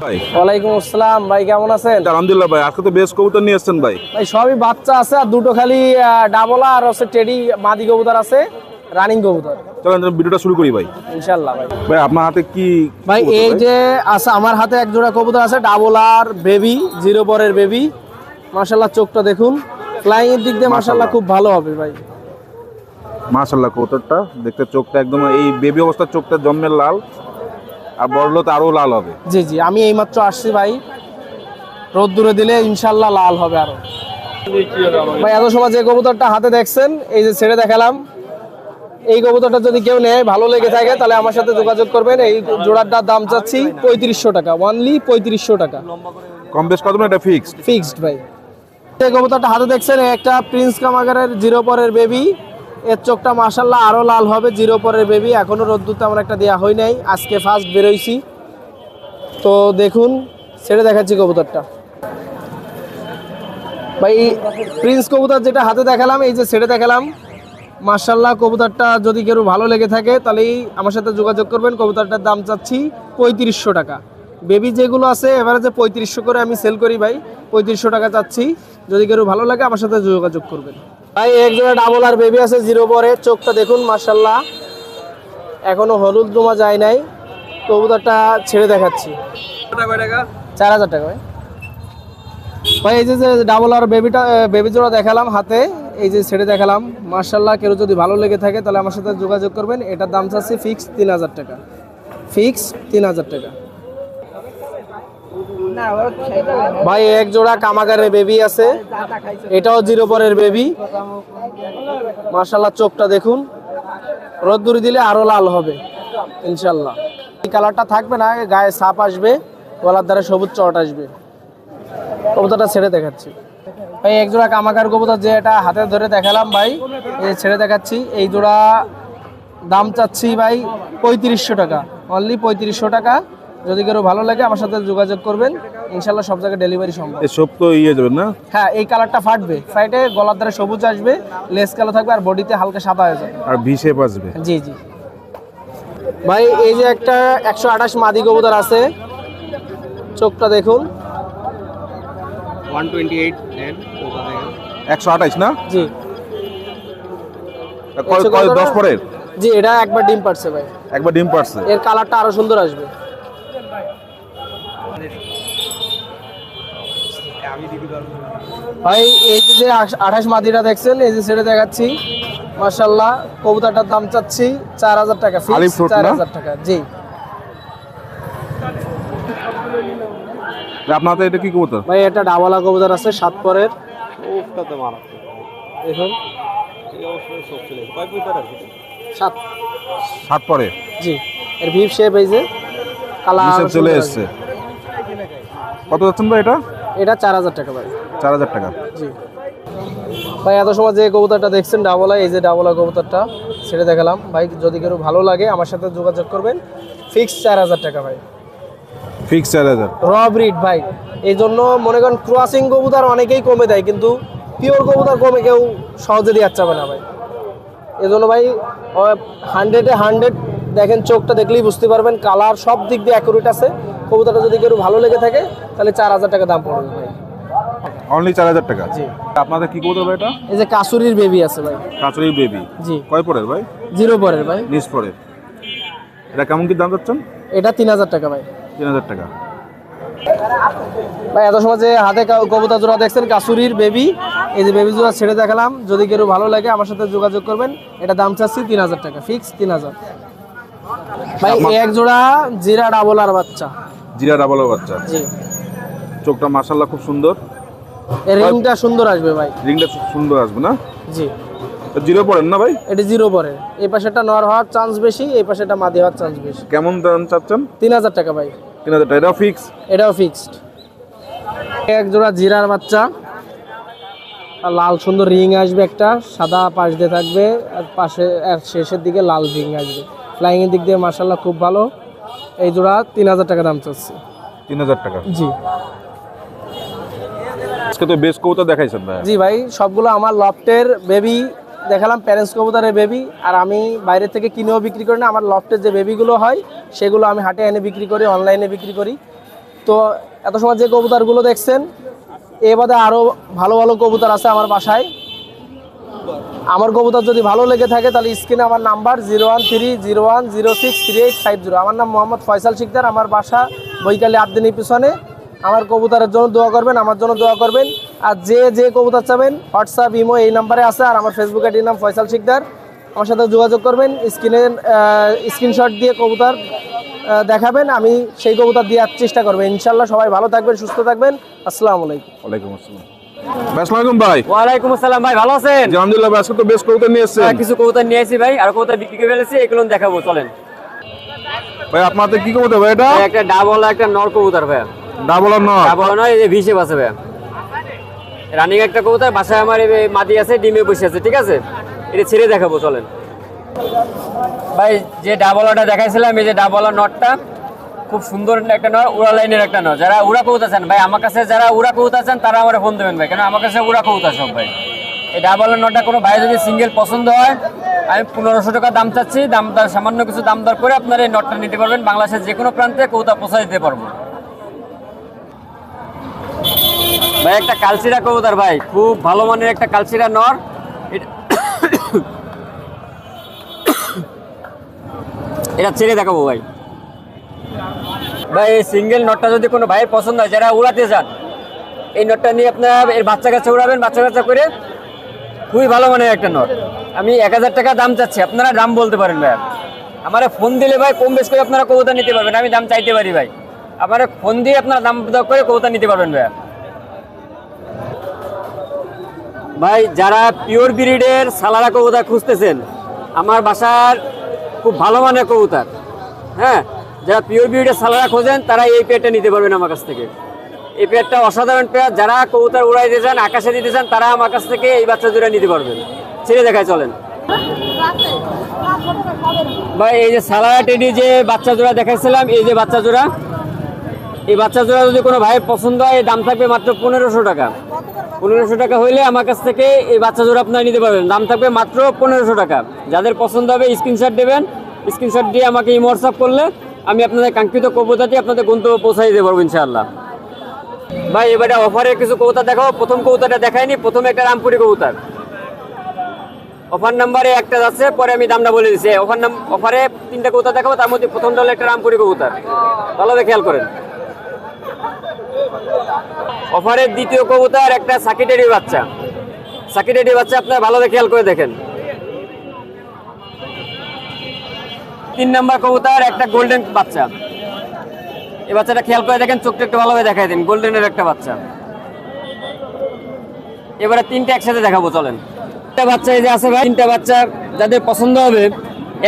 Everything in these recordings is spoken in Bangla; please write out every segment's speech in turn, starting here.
ভাই ওয়ালাইকুম আসসালাম ভাই, কেমন আছেন? আলহামদুলিল্লাহ ভাই, আজকে তো বেশ কবুতর নিয়ে এসেছেন ভাই। ভাই সবই বাচ্চা আছে, আর দুটো খালি ডাবলা আর হচ্ছে টেডি মাদি কবুতর আছে, রানিং কবুতর। চলেন ভিডিওটা শুরু করি ভাই। ইনশাআল্লাহ ভাই। ভাই আপনার হাতে কি ভাই কবুতর এই যে আছে আমার হাতে এক জোড়া কবুতর আছে, ডাবলার বেবি, জিরো পরের বেবি। মাশাআল্লাহ চোখটা দেখুন, ফ্লাইং এর দিক দিয়ে মাশাআল্লাহ খুব ভালো হবে ভাই। মাশাআল্লাহ কবুতরটা দেখতে চোখটা একদম এই বেবি অবস্থার চোখটা জন্মের লাল, আর বড় হলে তো আরো লাল হবে। জি জি, আমি এইমাত্র আসছি ভাই, রোদ দূরে দিলে ইনশাআল্লাহ লাল হবে আরো। ভাই এত সময় যে কবুতরটা হাতে দেখছেন, এই যে ছেড়ে দেখালাম, এই কবুতরটা যদি কেউ নেয়, ভালো লেগে থাকে, তাহলে আমার সাথে যোগাযোগ করবেন। এই জোড়াটার দাম চাচ্ছি 3500 টাকা, অনলি 3500 টাকা। কম বেশ কত না, এটা ফিক্সড? ফিক্সড ভাই। এই কবুতরটা হাতে দেখছেন, একটা প্রিন্স কামাগারের জিরো পরের বেবি। এর চোখটা মাশাআল্লাহ আরো লাল হবে, জিরো পরের বেবি। এখনো রোদ্দুরতে আমার একটা দেওয়া হয় নাই, আজকে ফার্স্ট বেরোইছি। তো দেখুন, ছেড়ে দেখাচ্ছি কবুতরটা। ভাই প্রিন্স কবুতর যেটা হাতে দেখালাম, এই যে ছেড়ে দেখালাম, মাশাআল্লাহ কবুতরটা যদি কেউ ভালো লেগে থাকে, তাহলেই আমার সাথে যোগাযোগ করবেন। কবুতরটার দাম চাচ্ছি 3500 টাকা। বেবি যেগুলো আছে এভারেজে 3500 করে আমি সেল করি ভাই, 3500 টাকা চাচ্ছি। যদি কেউ ভালো লাগে আমার সাথে যোগাযোগ করবেন। ভাই এক জোড়া ডাবল আর বেবি আছে জিরো পরে, চোখটা দেখুন মাশাআল্লাহ, এখনো হলুদ দোমা যায় নাই। কবুতরটা ছেড়ে দেখাচ্ছি। 4000 টাকা ভাই। ভাই এই যে ডাবল আর বেবি জোড়া দেখালাম হাতে, এই যে ছেড়ে দেখালাম, মাশাআল্লাহ কেউ যদি ভালো লেগে থাকে তাহলে আমার সাথে যোগাযোগ করবেন। এটার দাম চাচ্ছি ফিক্স 3000 টাকা, ফিক্স 3000 টাকা। ভাই এক জোড়া কামাগারের বেবি আছে, এটাও জিরো পরের বেবি। মাশাআল্লাহ চোখটা দেখুন, রোদ্দুরি দিলে আরো লাল হবে ইনশাআল্লাহ। এই কালারটা থাকবে না, গায়ে ছাপ আসবে, গলার ধারে সবুজ চট আসবে। কবুতরটা ছেড়ে দেখাচ্ছি ভাই, এক জোড়া কামাকার কবুতর যে এটা হাতে ধরে দেখালাম ভাই, এই ছেড়ে দেখাচ্ছি। এই জোড়া দাম চাচ্ছি ভাই 3500 টাকা, অনলি 3500 টাকা। যদি কেউ ভালো লাগে আমার সাথে যোগাযোগ করবেন, ইনশাআল্লাহ সব জায়গায় ডেলিভারি সম্ভব। এই সব তো ইয়ে যাবেন না? হ্যাঁ, এই কালারটা ফাটবে, ফাইটে গলার ধারে সবুজ আসবে, লেস কালো থাকবে, আর বডিতে হালকা সাদা হয়ে যাবে, আর ভি শেপ আসবে। জি জি ভাই। এই যে একটা 128 মাদি কবুতর আছে, চোখটা দেখুন, 128 না? জি। 10 পরের? জি, এটা একবার ডিম পারছে ভাই, একবার ডিম পারছে। এর কালারটা আরো সুন্দর আসবে। ভাই এই যে 28 মাদিটা দেখছেন, এই যে ছেড়ে দেখাচ্ছি, মাশাআল্লাহ কবুতরটার দাম চাচ্ছি 4000 টাকা, ফিক্স 4000 টাকা। জি। আপনার হাতে এটা কি কবুতর ভাই এটা ডাবলা কবুতর আছে 7 পরের, দেখুন 7 পরে? জি, এর ভিপ শেপ, এই যে কালার চলে এসেছে। কত যাচ্ছেন ভাই এটা? এটা 4000 টাকা ভাই। 4000 টাকা। জি ভাই, এত সময় যে কবুতরটা দেখছেন ডাবলা, এই যে ডাবলা কবুতরটা ছেড়ে দেখালাম ভাই। যদি কেউ ভালো লাগে আমার সাথে যোগাযোগ করবেন, ফিক্স 4000 টাকা ভাই, ফিক্স 4000। র ব্রিড ভাই, এই জন্য মনে করেন ক্রসিং কবুতর অনেকেই কমে দেয়, কিন্তু পিওর কবুতর কমে কেউ সহজে দিয়ে যাচ্ছে না ভাই। এই জন্য ভাই 100-এ 100 দেখেন, চোখটা দেখলেই বুঝতে পারবেন, কালার সব দিক দিয়ে অ্যাকুরেট আছে। কবুতরটা যদি কেউ ভালো লেগে থাকে তাহলে 4000 টাকা দাম পড়বে ভাই, অনলি 4000 টাকা। জি। আপনাদের কি কবুতর ভাই এটা? এই যে কাসুরির বেবি আছে ভাই। কাচুরি বেবি? জি। কয় পরের ভাই? জিরো পরের ভাই। নিচ পরের। এটা কেমন কি দাম যাচ্ছেন? এটা 3000 টাকা ভাই। 3000 টাকা ভাই এত সময় যে হাতে কবুতর জোড়া দেখছেন কাসুরির বেবি, এই যে বেবি জোড়া ছেড়ে দেখালাম। যদি কেউ ভালো লাগে আমার সাথে যোগাযোগ করবেন। এটা দাম চাচ্ছি 3000 টাকা, ফিক্স 3000 ভাই। এক জোড়া জিরা ডাবলার বাচ্চা। জিরা ডাবলার বাচ্চা? জি। চোখটা মাশাআল্লাহ খুব সুন্দর, এর রিংটা সুন্দর আসবে ভাই। রিংটা খুব সুন্দর আসবে না? জি। জিরো পড়েন না ভাই? এটা জিরো পরে, এই পাশেটা নর হওয়ার চান্স বেশি, এই পাশেটা মাদি হওয়ার চান্স বেশি। কেমন দাম চাচ্ছেন? 3000 টাকা ভাই। 3000 টাকা, এটাও ফিক্স? এটাও ফিক্সড। এক জোড়া জিরার বাচ্চা, লাল সুন্দর রিং আসবে, একটা সাদা পাশ দিয়ে থাকবে, আর পাশে শেষের দিকে লাল রিং আসবে। ফ্লাইং এর দিক দিয়ে মাশাআল্লাহ খুব ভালো। এই জোড়া 3000 টাকা দাম চাচ্ছে। 3000 টাকা? জি। আজকে তো বেশ কবুতর দেখাইছেন ভাই। জি ভাই, সবগুলো আমার লফটের বেবি দেখালাম, প্যারেন্টস কবুতরের বেবি। আর আমি বাইরে থেকে কিনেও বিক্রি করি না, আমার লফটের যে বেবিগুলো হয় সেগুলো আমি হাটে এনে বিক্রি করি, অনলাইনে বিক্রি করি। তো এত সময় যে কবুতরগুলো দেখছেন এ বাদে আরও ভালো ভালো কবুতর আছে আমার বাসায়। আমার কবুতর যদি ভালো লেগে থাকে তাহলে স্ক্রিনে আমার নাম্বার 01301063850। আমার নাম মোহাম্মদ ফয়সাল শিকদার, আমার বাসা বৈকালী আবদিনী পিছনে। আমার কবুতরের জন্য দোয়া করবেন, আমার জন্য দোয়া করবেন। আর যে কবুতর চাবেন হোয়াটসঅ্যাপ ইমো এই নাম্বারে আছে। আর আমার ফেসবুক আইডির নাম ফয়সাল শিকদার, আমার সাথে যোগাযোগ করবেন। স্ক্রিনশট দিয়ে কবুতর দেখাবেন, আমি সেই কবুতর দেওয়ার চেষ্টা করবো ইনশাল্লাহ। সবাই ভালো থাকবেন, সুস্থ থাকবেন। আসসালামু আলাইকুম। ওয়ালাইকুম আসসালাম। আসসালামু আলাইকুম ভাই। ওয়ালাইকুম আসসালাম ভাই, ভালো আছেন? জি আলহামদুলিল্লাহ ভাই, আজকে তো বেশ কবুতর নিয়ে এসেছেন। কিছু কবুতর নিয়ে আসি ভাই, আর কবুতর বিক্রি করে ফেলেছি, এগুলো দেখাবো চলেন। ভাই আপনাদের কি কবুতর ভাই এটা? ভাই, একটা ডাবল একটা নর কবুতর ভাই। ডাবল আর নর? ডাবল নয়, এই যে ভিসে আছে ভাই, রানিং একটা কবুতর। বাসায় আমার এই মাদি আছে, ডিমে বসে আছে, ঠিক আছে? এটা ছেড়ে দেখাবো চলেন ভাই। যে ডাবলটা দেখাইছিলাম, এই যে ডাবল নটটা খুব সুন্দর একটা নর, উড়া লাইনের একটা নর। যারা উড়া কবুতর চান ভাই, আমার কাছে যারা উড়া কবুতর চান তারা আমার ফোন দেবেন ভাই, কেন আমার কাছে উড়া কবুতর সব ভাই। এই ডাবল নটটা কোনো ভাই যদি সিঙ্গেল পছন্দ হয়, আমি 1500 টাকা দাম চাচ্ছি। দাম সামান্য কিছু দাম দর করে আপনারা এই নটটা নিতে পারবেন। বাংলাদেশের যে কোনো প্রান্তে কবুতর পৌঁছে দিতে পারবো ভাই। একটা কালচিরা কবুতর ভাই, খুব ভালো মানের একটা কালচিরা নর। এটা ছেড়ে দেখাবো ভাই। ভাই এই সিঙ্গেল নটটা যদি কোনো ভাইয়ের পছন্দ হয়, যারা উড়াতে চান, এই নটটা নিয়ে আপনার এর বাচ্চা কাচ্চা উড়াবেন, বাচ্চা কাচ্চা করে। খুবই ভালো মানের একটা নট। আমি 1000 টাকা দাম চাচ্ছি, আপনারা দাম বলতে পারেন ভাই। আমার ফোন দিলে ভাই কম বেশ করে আপনারা কবুতর নিতে পারবেন, আমি দাম চাইতে পারি ভাই। আমার ফোন দিয়ে আপনারা দাম করে কবুতর নিতে পারবেন ভাই। ভাই যারা পিওর ব্রিডের সালারা কবুতর খুঁজতেছেন, আমার বাসার খুব ভালো মানের কবুতর, হ্যাঁ, যারা পিওর ব্রিডের সালারা খোঁজেন তারা এই পেয়ারটা নিতে পারবেন আমার কাছ থেকে। এই পেয়ারটা অসাধারণ পেয়ার। যারা কবুতর উড়াই দিতে চান, আকাশে দিতে চান, তারা আমার কাছ থেকে এই বাচ্চা জোড়া নিতে পারবেন। ছেড়ে দেখায় চলেন ভাই। এই যে সালারা টেডি যে বাচ্চা জোড়া দেখাইছিলাম, এই যে বাচ্চা জোড়া, এই বাচ্চা জোড়া যদি কোনো ভাইয়ের পছন্দ হয়, দাম থাকবে মাত্র 1500 টাকা। 1500 টাকা হইলে আমার কাছ থেকে এই বাচ্চা জোড়া আপনারা নিতে পারবেন। দাম থাকবে মাত্র 1500 টাকা। যাদের পছন্দ হবে স্ক্রিনশট দেবেন, স্ক্রিনশট দিয়ে আমাকে হোয়াটসঅ্যাপ করলে আমি আপনাদের কাঙ্ক্ষিত কবুতরটি আপনাদের গন্তব্যে পৌঁছাই দিতে পারবো ইনশাআল্লাহ। ভাই এবারে অফারে কিছু কবুতর দেখাবো। প্রথম কবুতরটা দেখাইনি, প্রথমে একটা রামপুরি কবুতর। অফার নাম্বারে একটা যাচ্ছে, পরে আমি দামটা বলে দিচ্ছি। অফারে 3টা কবুতর দেখাবো, তার মধ্যে প্রথমটা হলো একটা রামপুরি কবুতর, ভালোভাবে খেয়াল করেন। অফারের দ্বিতীয় কবুতর একটা সাকিটেডি বাচ্চা। সাকিটেডি বাচ্চা আপনারা ভালোভাবে খেয়াল করে দেখেন। 3 নাম্বার কবুতর একটা গোল্ডেন বাচ্চা। এই বাচ্চাটা খেয়াল করে দেখেন, চোখটা একটু ভালোভাবে দেখাই দিন। গোল্ডেনের একটা বাচ্চা। এবারে 3টা একসাথে দেখাবো চলেন। 3টা বাচ্চা এই যে আছে ভাই, 3টা বাচ্চা যাদের পছন্দ হবে,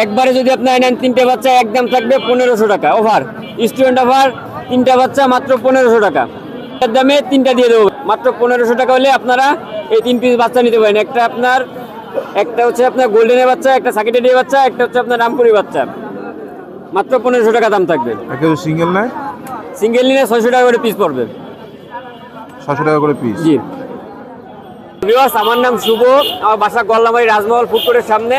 একবারে যদি আপনারা নেন 3টে বাচ্চা একদম থাকবে 1500 টাকা অফার, স্টুডেন্ট অফার। 3টা বাচ্চা মাত্র 1500 টাকা। এর দামে 3টা দিয়ে দেবো মাত্র 1500 টাকা হলে আপনারা এই 3 পিস বাচ্চা নিতে পারেন। একটা হচ্ছে আপনার গোল্ডেনের বাচ্চা, একটা সাকিটেডি বাচ্চা, একটা হচ্ছে আপনার রামপুরি বাচ্চা। মাত্র 1500 টাকা দাম থাকবে। সিঙ্গেল নয়, সিঙ্গেল নিলে 600 টাকা করে পিস পড়বে। 600 টাকা করে পিস। জি ভিউয়ার্স, আমার নাম শুভ, আমার বাসা গল্লামারি রাজমহল ফুড কোর্টের সামনে।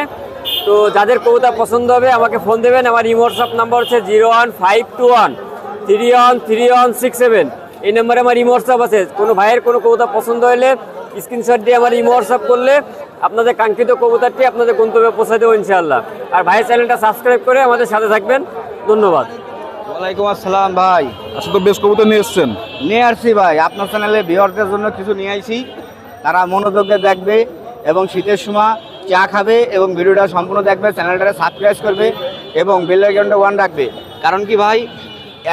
তো যাদের কবুতর পছন্দ হবে আমাকে ফোন দেবেন। আমার হোয়াটসঅ্যাপ নাম্বার হচ্ছে 01521313167। এই নাম্বারে আমার হোয়াটসঅ্যাপ আছে। কোনো ভাইয়ের কোনো কবুতর পছন্দ হলে স্ক্রিনশট দিয়ে আমার হোয়াটসঅ্যাপ করলে আপনাদের কাঙ্ক্ষিত কবুতরটি আপনাদের গন্তব্যে পৌঁছে দেবো ইনশাআল্লাহ। আর ভাইয়ের চ্যানেলটা সাবস্ক্রাইব করে আমাদের সাথে থাকবেন। ধন্যবাদ। ওয়ালাইকুম আসসালাম ভাই। আজকে তো বেশ কবুতর নিয়ে এসেছেন। নিয়ে আসছি ভাই, আপনার চ্যানেলে ভিউয়ারদের জন্য কিছু নিয়ে আইছি। তারা মনোযোগে দেখবে এবং শীতের সময় চা খাবে এবং ভিডিওটা সম্পূর্ণ দেখবে, চ্যানেলটাকে সাবস্ক্রাইব করবে এবং বেল আইকনটা অন রাখবে। কারণ কি ভাই,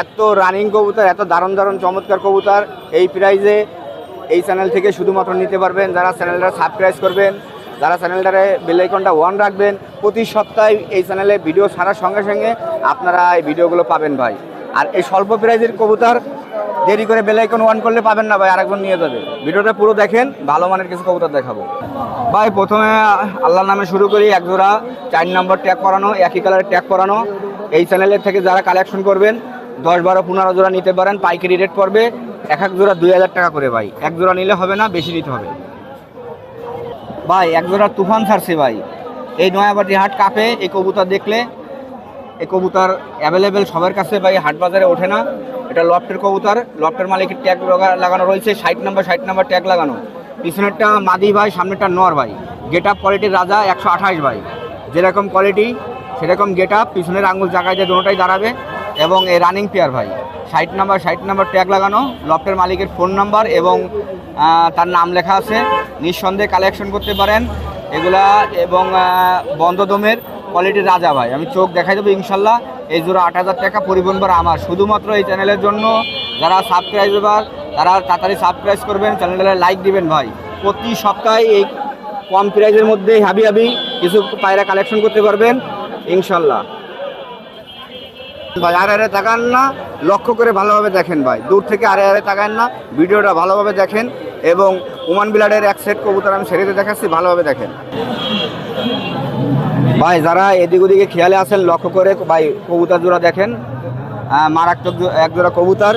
এত রানিং কবুতর, এত দারুণ দারুণ চমৎকার কবুতর এই প্রাইজে এই চ্যানেল থেকে শুধুমাত্র নিতে পারবেন যারা চ্যানেলটা সাবস্ক্রাইব করবেন, যারা চ্যানেলটারে বেল আইকনটা অন রাখবেন। প্রতি সপ্তাহে এই চ্যানেলে ভিডিও ছাড়ার সঙ্গে সঙ্গে আপনারা এই ভিডিওগুলো পাবেন ভাই। আর এই স্বল্প প্রাইজের কবুতর দেরি করে বেল আইকন অন করলে পাবেন না ভাই, আরেকবার নিয়ে যাবে। ভিডিওটা পুরো দেখেন, ভালো মানের কিছু কবুতর দেখাবো ভাই। প্রথমে আল্লাহর নামে শুরু করি। এক জোড়া 4 নম্বর ট্যাগ করানো, একই কালারের ট্যাগ করানো। এই চ্যানেলের থেকে যারা কালেকশন করবেন 10, 12, 15 জোড়া নিতে পারেন। পাইকারি রেট পড়বে এক জোড়া 2000 টাকা করে ভাই। এক জোড়া নিলে হবে না, বেশি নিতে হবে ভাই। এক জোড়া তুফান ছাড়ছে ভাই, এই নয়াবাটি হাট কাপে এই কবুতর দেখলে এই কবুতর অ্যাভেলেবেল সবার কাছে ভাই হাট বাজারে ওঠে না। এটা লফটের কবুতর, লফটের মালিকের ট্যাগ লাগানো রয়েছে, 60 নম্বর ট্যাগ লাগানো। পিছনেরটা মাদি ভাই, সামনেরটা নর ভাই। গেট আপ কোয়ালিটির রাজা 128 ভাই, যেরকম কোয়ালিটি সেরকম গেট আপ, পিছনের আঙুল জায়গায় যে দুটোটাই দাঁড়াবে। এবং এই রানিং পেয়ার ভাই, 60 নম্বর ট্যাগ লাগানো, লফটের মালিকের ফোন নাম্বার এবং তার নাম লেখা আছে। নিঃসন্দেহে কালেকশন করতে পারেন এগুলা। এবং বন্ধ দমের কোয়ালিটির রাজা ভাই, আমি চোখ দেখাই দেবো ইনশাল্লাহ। এই জোড়া 8,000 টাকা, পরিবহন ভাড়া আমার। শুধুমাত্র এই চ্যানেলের জন্য যারা সাবস্ক্রাইবার তারা তাড়াতাড়ি সাবস্ক্রাইব করবেন, চ্যানেলে লাইক দিবেন ভাই। প্রতি সপ্তাহে এই কম প্রাইজের মধ্যে হাবি কিছু পায়রা কালেকশন করতে পারবেন ইনশাল্লাহ ভাই। আরে তাকান না, লক্ষ্য করে ভালোভাবে দেখেন ভাই, দূর থেকে আরে তাকান না, ভিডিওটা ভালোভাবে দেখেন। এবং ওমান ব্লাডের এক সেট কবুতর আমি সেরেতে দেখাচ্ছি, ভালোভাবে দেখেন ভাই। যারা এদিক ওদিকে খেয়ালে আসেন লক্ষ্য করে ভাই কবুতর জোড়া দেখেন, মারাত্মক এক জোড়া কবুতর,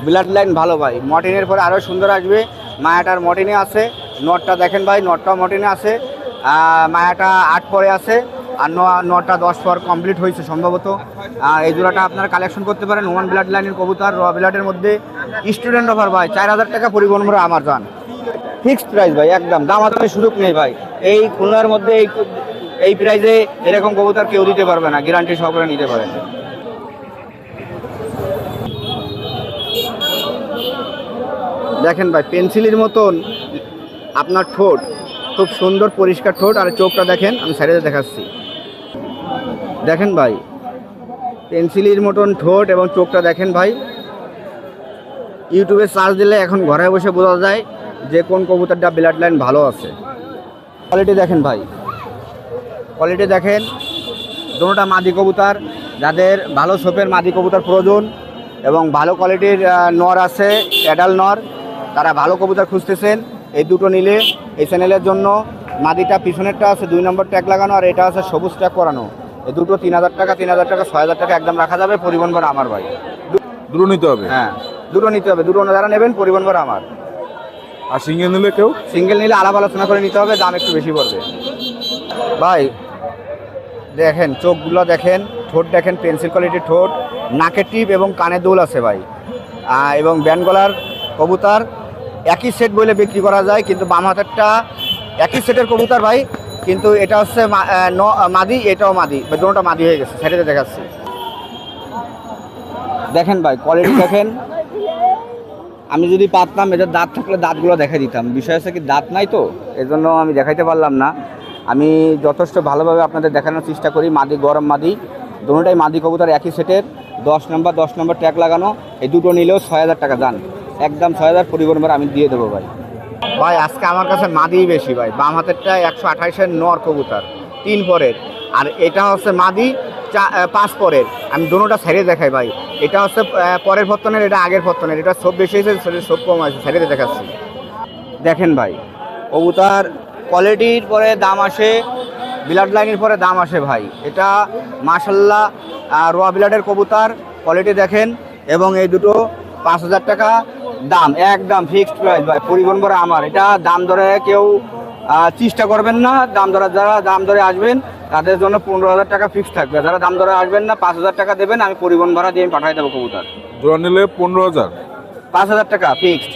ব্লাড লাইন ভালো ভাই। মর্টিনের পরে আরও সুন্দর আসবে। মায়াটার মর্টিনে আছে, নটটা দেখেন ভাই, নটটাও মর্টিনে আছে। মায়াটা 8 পরে আছে, আর নটা 10 পর কমপ্লিট হয়েছে সম্ভবত। এই জোড়াটা আপনারা কালেকশন করতে পারেন। ওমান ব্লাড লাইনের কবুতর, র ব্লাডের মধ্যে স্টুডেন্ট অফার ভাই, 4,000 টাকা পরিবহন ভাড়া আমার যান। ফিক্সড প্রাইস ভাই, একদম দামাদামির সুযোগ নেই ভাই। এই খুলনার মধ্যে এই প্রাইসে এরকম কবুতর কেউ দিতে পারবে না, গ্যারান্টি সহকারে নিতে পারেন। দেখেন ভাই, পেন্সিলের মতন আপনার ঠোঁট, খুব সুন্দর পরিষ্কার ঠোঁট। আর চোখটা দেখেন, আমি সাইডে দেখাচ্ছি, দেখেন ভাই, পেন্সিলের মতন ঠোঁট এবং চোখটা দেখেন ভাই। ইউটিউবে সার্চ দিলে এখন ঘরে বসে বোঝা যায় যে কোন কবুতরটা ব্লাড লাইন ভালো আছে। কোয়ালিটি দেখেন ভাই, কোয়ালিটি দেখেন। দুটোটা মাদি কবুতর, যাদের ভালো শোপের মাদি কবুতর প্রয়োজন এবং ভালো কোয়ালিটির নর আছে, অ্যাডাল নর, তারা ভালো কবুতর খুঁজতেছেন, এই দুটো নিলে এই চ্যানেলের জন্য। মাদিটা পিছনেরটা আছে 2 নম্বর ট্যাগ লাগানো, আর এটা আছে সবুজ ট্যাগ করানো। এই দুটো 3,000 টাকা, 6,000 টাকা একদম রাখা যাবে, পরিবহন ভাড়া আমার ভাই। দুটো নিতে হবে? হ্যাঁ, দুটো নিতে হবে, দুটো যারা নেবেন পরিবহন ভাড়া আমার। আর সিঙ্গেল নিলে কেউ? সিঙ্গেল নিলে আলাপ আলোচনা করে নিতে হবে, দাম একটু বেশি পড়বে ভাই। দেখেন চোখগুলো দেখেন, ঠোঁট দেখেন, পেন্সিল কোয়ালিটির ঠোঁট, নাকের টিপ এবং কানে দুল আছে ভাই। এবং ব্যান্ড গলার কবুতর একই সেট বলে বিক্রি করা যায়, কিন্তু বাম হাতেরটা একই সেটের কবুতর ভাই, কিন্তু এটা হচ্ছে মাদি, এটাও মাদি, দুটোটা মাদি হয়ে গেছে। সেটাতে দেখাচ্ছি, দেখেন ভাই কোয়ালিটি দেখেন। আমি যদি পারতাম এদের দাঁত থাকলে দাঁতগুলো দেখাই দিতাম, বিষয় আছে কি দাঁত নাই তো, এজন্য আমি দেখাইতে পারলাম না। আমি যথেষ্ট ভালোভাবে আপনাদের দেখানোর চেষ্টা করি। মাদি, গরম মাদি, দুটোটাই মাদি কবুতর, একই সেটের, 10 নম্বর ট্যাগ লাগানো। এই দুটো নিলেও 6,000 টাকা যান, একদম 6,000 পরিবহন ভাড়া আমি দিয়ে দেবো ভাই। ভাই আজকে আমার কাছে মাদিই বেশি ভাই। বাম হাতেরটা 128-এর নর কবুতর, 3 পরের, আর এটা হচ্ছে মাদি 5 পরের। আমি দুটোটা ছেড়ে দেখাই ভাই। এটা হচ্ছে পরের পত্তনের, এটা আগের পত্তনের। এটা সব বেশি হয়েছে, সব কম আছে, ছেড়ে দেখাচ্ছি। দেখেন ভাই কবুতর কোয়ালিটির পরে দাম আসে, ব্লাড লাইনের পরে দাম আসে ভাই। এটা মাশাল্লাহ র ব্লাডের কবুতর, কোয়ালিটি দেখেন। এবং এই দুটো 5,000 টাকা দাম, একদম ফিক্সড প্রাইস ভাই, পরিবহন ভাড়া আমার। এটা দাম ধরে কেউ চেষ্টা করবেন না। যারা দাম ধরে আসবেন তাদের জন্য 15,000 টাকা ফিক্সড থাকবে। যারা দাম ধরে আসবেন না 5,000 টাকা দেবেন, আমি পরিবহন ভাড়া দিয়ে আমি পাঠিয়ে দেবো কবুতর। জোড়া নিলে 15,000, 5,000 টাকা ফিক্সড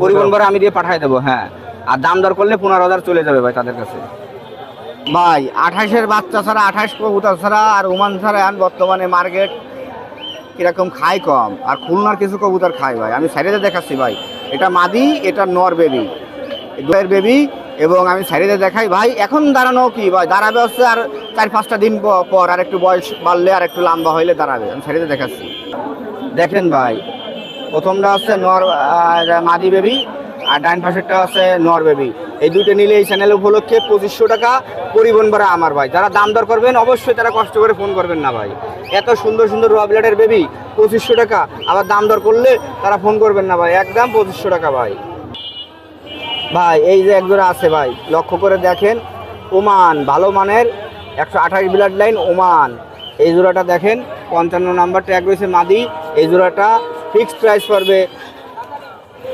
পরিবহন ভাড়া আমি দিয়ে পাঠিয়ে দেবো। হ্যাঁ, আর দাম দর করলে 15,000 চলে যাবে ভাই তাদের কাছে। ভাই 28-এর বাচ্চা ছাড়া, 28 কবুতর ছাড়া আর ওমান ছাড়া বর্তমানে মার্কেট কিরকম খায় কম, আর খুলনার কিছু কবুতর খায় ভাই। আমি সাইডে দেখাচ্ছি ভাই, এটা মাদি, এটা নর বেবি, দুয়ের বেবি। এবং আমি সাইডে দেখাই ভাই। এখন দাঁড়ানো কি ভাই, দাঁড়াবে হচ্ছে আর 4-5টা দিন পর, আর একটু বয়স বাড়লে আর একটু লম্বা হইলে দাঁড়াবে। আমি সাইডে দেখাচ্ছি, দেখেন ভাই। প্রথমটা হচ্ছে নর মাদি বেবি, আর ডাইন পাশেরটা আছে নর বেবি। এই দুটো নিলে এই চ্যানেল উপলক্ষে 2500 টাকা পরিবহন ভাড়া আমার ভাই। যারা দাম দর করবেন অবশ্যই তারা কষ্ট করে ফোন করবেন না ভাই। এত সুন্দর সুন্দর র ব্লাডের বেবি 2500 টাকা, আবার দাম দর করলে তারা ফোন করবেন না ভাই, একদম 2500 টাকা ভাই। ভাই এই যে একজোড়া আছে ভাই, লক্ষ্য করে দেখেন, ওমান ভালো মানের 128 ব্লাড লাইন ওমান। এই জোড়াটা দেখেন, 55 নম্বর ট্যাগ রয়েছে মাদি। এই জোড়াটা ফিক্সড প্রাইস পড়বে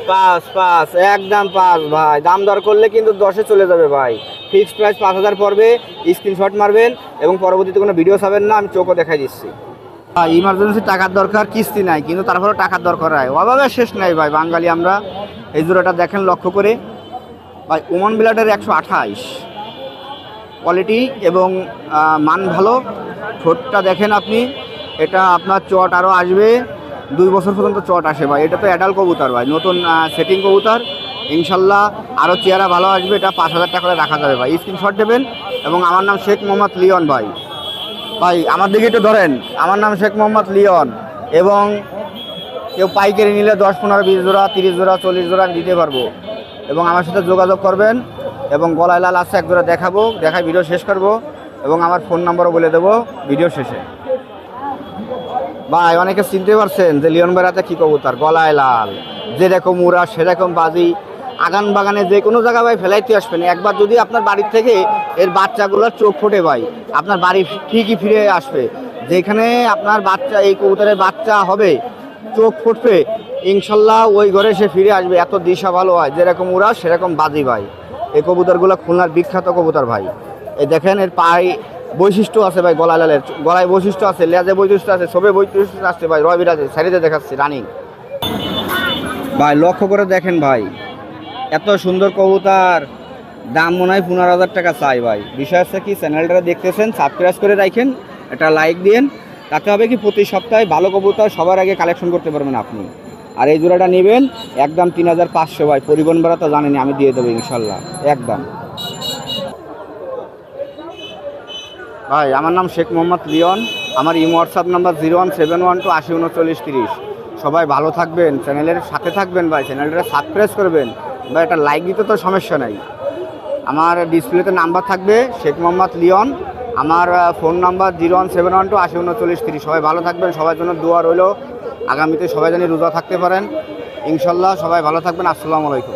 পাঁচ পাঁচ একদম পাঁচ ভাই, দাম দর করলে কিন্তু 10-এ চলে যাবে ভাই। ফিক্সড প্রাইস 5,000 পড়বে, স্ক্রিনশট মারবেন এবং পরবর্তীতে কোনো ভিডিও পাবেন না, আমি চোখও দেখাই দিচ্ছি। ভাই ইমার্জেন্সি টাকার দরকার, কিস্তি নাই কিন্তু তারপরেও টাকার দরকার হয়, অভাবে শেষ নাই ভাই বাঙালি আমরা। এই জোড়াটা দেখেন লক্ষ্য করে ভাই, ওমান ব্লাডের 128 কোয়ালিটি এবং মান ভালো। ঠোঁটটা দেখেন আপনি, এটা আপনার চট আরও আসবে, 2 বছর পর্যন্ত চট আসে ভাই। এটা তো অ্যাডাল কবুতর ভাই, নতুন সেটিং কবুতর, ইনশাল্লাহ আরও চেহারা ভালো আসবে। এটা 5,000 টাকা করে রাখা যাবে ভাই, স্ক্রিনশট দেবেন। এবং আমার নাম শেখ মোহাম্মদ লিওন ভাই। ভাই আমার দিকে একটু ধরেন, আমার নাম শেখ মোহাম্মদ লিওন। এবং কেউ পাইকারি নিলে 10, 15, 20 জোড়া, 30 জোড়া, 40 জোড়া আমি দিতে পারবো। এবং আমার সাথে যোগাযোগ করবেন। এবং গলায় লাল আছে, এক জোড়া দেখাবো, দেখায় ভিডিও শেষ করব। এবং আমার ফোন নাম্বারও বলে দেবো ভিডিও শেষে। ভাই অনেকে চিনতে পারছেন যে লিওন বেড়াতে কী কবুতর, গলায় লাল, যেরকম উড়া সেরকম বাজি, আগান বাগানে যে কোনো জায়গায় ভাই ফেলাইতে আসবেন। একবার যদি আপনার বাড়ির থেকে এর বাচ্চাগুলোর চোখ ফোটে ভাই, আপনার বাড়ি ঠিকই ফিরে আসবে। যেখানে আপনার বাচ্চা, এই কবুতরের বাচ্চা হবে, চোখ ফুটবে, ইনশাল্লাহ ওই ঘরে সে ফিরে আসবে। এত দিশা ভালো হয়, যেরকম উড়া সেরকম বাজি ভাই। এই কবুতরগুলো খুলনার বিখ্যাত কবুতর ভাই। এই দেখেন এর পায়ে বৈশিষ্ট্য আছে ভাই, গলায় লালের গলায় বৈশিষ্ট্য আছে, লেজে বৈশিষ্ট্য আছে, সবে বৈশিষ্ট্য আসছে ভাই। রবিরাজে সাইডে দেখাচ্ছি রানিং ভাই, লক্ষ্য করে দেখেন ভাই, এত সুন্দর কবুতর, দাম মনে হয় 15,000 টাকা চাই ভাই। বিষয় হচ্ছে কি, চ্যানেলটা দেখতেছেন, সাবস্ক্রাইব করে রাখেন, একটা লাইক দিন, তাতে হবে কি প্রতি সপ্তাহে ভালো কবুতর সবার আগে কালেকশন করতে পারবেন আপনি। আর এই জোড়াটা নেবেন একদম 3,500 ভাই, পরিবহন ভাড়া তো জানেনি, আমি দিয়ে দেবো ইনশাল্লাহ একদম। ভাই আমার নাম শেখ মোহাম্মদ লিওন, আমার ইমো হোয়াটসঅ্যাপ নাম্বার 0171 80 39 30। সবাই ভালো থাকবেন, চ্যানেলের সাথে থাকবেন ভাই, চ্যানেলটা সাবস্ক্রাইব করবেন ভাই, একটা লাইক দিতে তো সমস্যা নাই। আমার ডিসপ্লেতে নাম্বার থাকবে শেখ মোহাম্মদ লিওন, আমার ফোন নাম্বার 0171 80 39 30। সবাই ভালো থাকবেন, সবার জন্য দোয়া রইল, আগামীতে সবাই জানি রোজা থাকতে পারেন ইনশাল্লাহ। সবাই ভালো থাকবেন, আসসালামু আলাইকুম।